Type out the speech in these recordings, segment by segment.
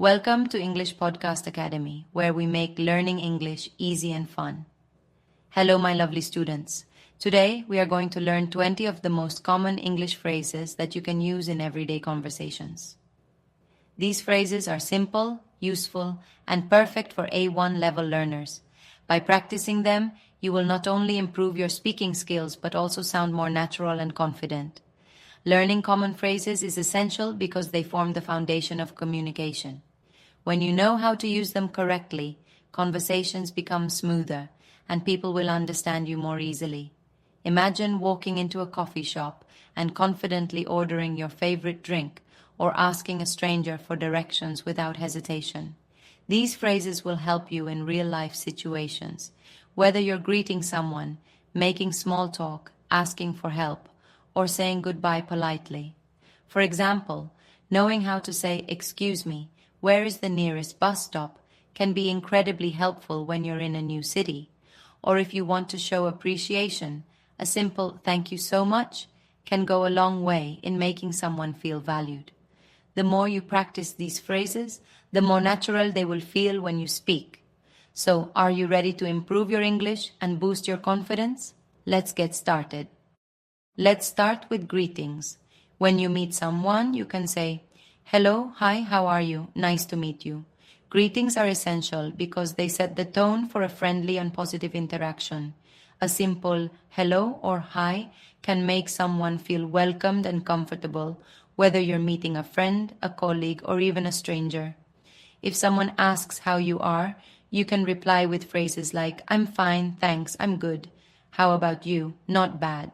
Welcome to English Podcast Academy, where we make learning English easy and fun. Hello, my lovely students. Today, we are going to learn 20 of the most common English phrases that you can use in everyday conversations. These phrases are simple, useful, and perfect for A1 level learners. By practicing them, you will not only improve your speaking skills, but also sound more natural and confident. Learning common phrases is essential because they form the foundation of communication. When you know how to use them correctly, conversations become smoother and people will understand you more easily. Imagine walking into a coffee shop and confidently ordering your favorite drink or asking a stranger for directions without hesitation. These phrases will help you in real-life situations, whether you're greeting someone, making small talk, asking for help, or saying goodbye politely. For example, knowing how to say, "Excuse me, where is the nearest bus stop?" can be incredibly helpful when you're in a new city. Or if you want to show appreciation, a simple "thank you so much" can go a long way in making someone feel valued. The more you practice these phrases, the more natural they will feel when you speak. So, are you ready to improve your English and boost your confidence? Let's get started. Let's start with greetings. When you meet someone, you can say, "Hello, hi, how are you? Nice to meet you." Greetings are essential because they set the tone for a friendly and positive interaction. A simple hello or hi can make someone feel welcomed and comfortable, whether you're meeting a friend, a colleague, or even a stranger. If someone asks how you are, you can reply with phrases like, "I'm fine, thanks, I'm good. How about you? Not bad."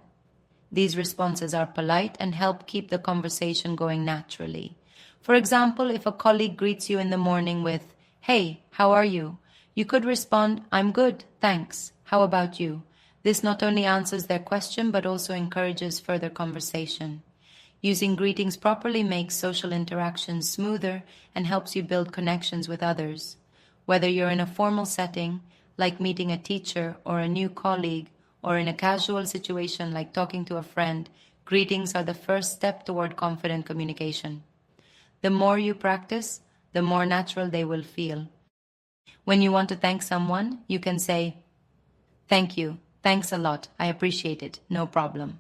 These responses are polite and help keep the conversation going naturally. For example, if a colleague greets you in the morning with, "Hey, how are you?" you could respond, "I'm good, thanks. How about you?" This not only answers their question but also encourages further conversation. Using greetings properly makes social interactions smoother and helps you build connections with others. Whether you're in a formal setting, like meeting a teacher or a new colleague, or in a casual situation like talking to a friend, greetings are the first step toward confident communication. The more you practice, the more natural they will feel. When you want to thank someone, you can say, "Thank you, thanks a lot, I appreciate it, no problem."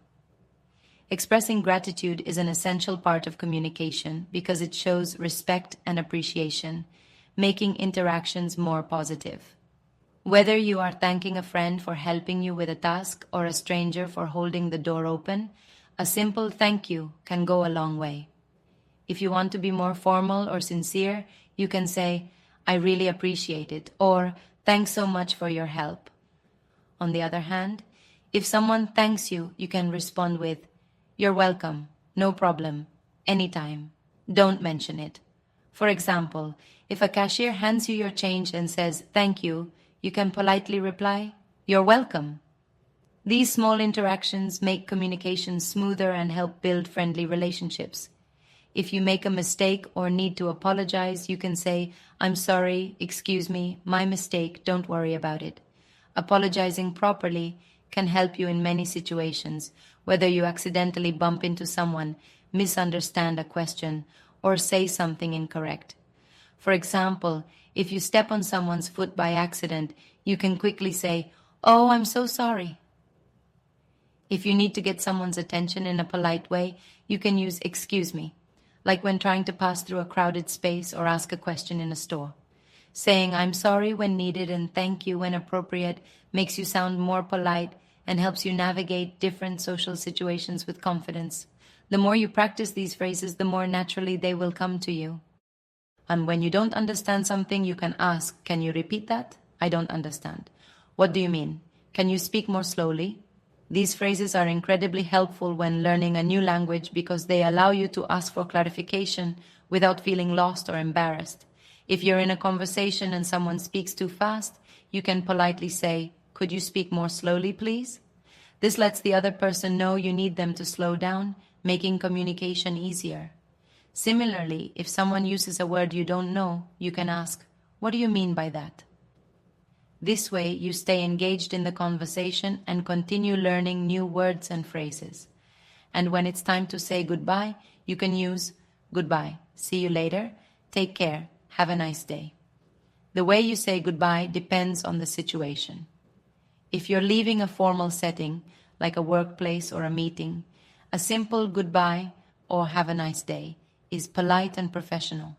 Expressing gratitude is an essential part of communication because it shows respect and appreciation, making interactions more positive. Whether you are thanking a friend for helping you with a task or a stranger for holding the door open, a simple thank you can go a long way. If you want to be more formal or sincere, you can say, "I really appreciate it," or "Thanks so much for your help." On the other hand, if someone thanks you, you can respond with, "You're welcome, no problem, anytime, don't mention it." For example, if a cashier hands you your change and says, "Thank you," you can politely reply, "You're welcome." These small interactions make communication smoother and help build friendly relationships. If you make a mistake or need to apologize, you can say, "I'm sorry, excuse me, my mistake, don't worry about it." Apologizing properly can help you in many situations, whether you accidentally bump into someone, misunderstand a question, or say something incorrect. For example, if you step on someone's foot by accident, you can quickly say, "Oh, I'm so sorry." If you need to get someone's attention in a polite way, you can use "excuse me," like when trying to pass through a crowded space or ask a question in a store. Saying "I'm sorry" when needed and "thank you" when appropriate makes you sound more polite and helps you navigate different social situations with confidence. The more you practice these phrases, the more naturally they will come to you. And when you don't understand something, you can ask, "Can you repeat that? I don't understand." "What do you mean? Can you speak more slowly?" These phrases are incredibly helpful when learning a new language because they allow you to ask for clarification without feeling lost or embarrassed. If you're in a conversation and someone speaks too fast, you can politely say, "Could you speak more slowly, please?" This lets the other person know you need them to slow down, making communication easier. Similarly, if someone uses a word you don't know, you can ask, "What do you mean by that?" This way, you stay engaged in the conversation and continue learning new words and phrases. And when it's time to say goodbye, you can use "Goodbye, see you later, take care, have a nice day. The way you say goodbye depends on the situation. If you're leaving a formal setting, like a workplace or a meeting, a simple goodbye or have a nice day is polite and professional.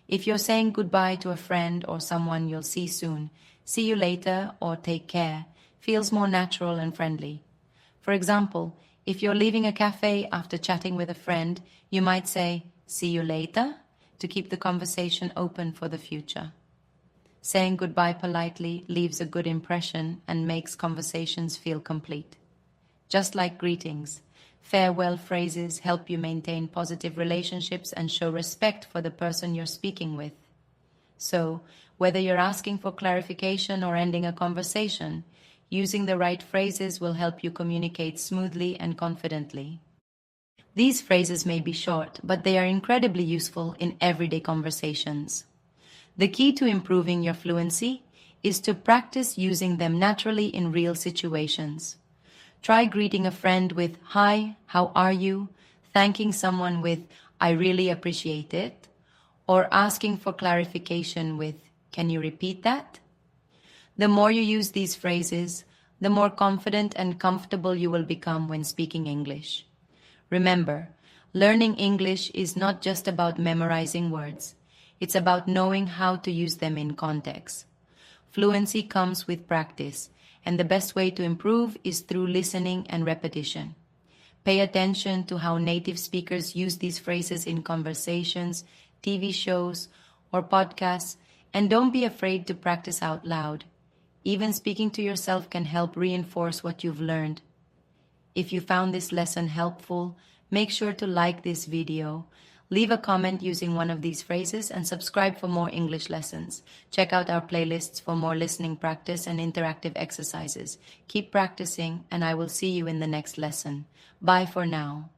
If you're saying goodbye to a friend or someone you'll see soon, see you later or take care feels more natural and friendly. For example, if you're leaving a cafe after chatting with a friend, you might say, see you later, to keep the conversation open for the future. Saying goodbye politely leaves a good impression and makes conversations feel complete. Just like greetings, farewell phrases help you maintain positive relationships and show respect for the person you're speaking with. So, whether you're asking for clarification or ending a conversation, using the right phrases will help you communicate smoothly and confidently. These phrases may be short, but they are incredibly useful in everyday conversations. The key to improving your fluency is to practice using them naturally in real situations. Try greeting a friend with, "Hi, how are you?" Thanking someone with, "I really appreciate it," or asking for clarification with, "Can you repeat that?" The more you use these phrases, the more confident and comfortable you will become when speaking English. Remember, learning English is not just about memorizing words. It's about knowing how to use them in context. Fluency comes with practice, and the best way to improve is through listening and repetition. Pay attention to how native speakers use these phrases in conversations, TV shows, or podcasts, and don't be afraid to practice out loud. Even speaking to yourself can help reinforce what you've learned. If you found this lesson helpful, make sure to like this video, leave a comment using one of these phrases, and subscribe for more English lessons. Check out our playlists for more listening practice and interactive exercises. Keep practicing, and I will see you in the next lesson. Bye for now.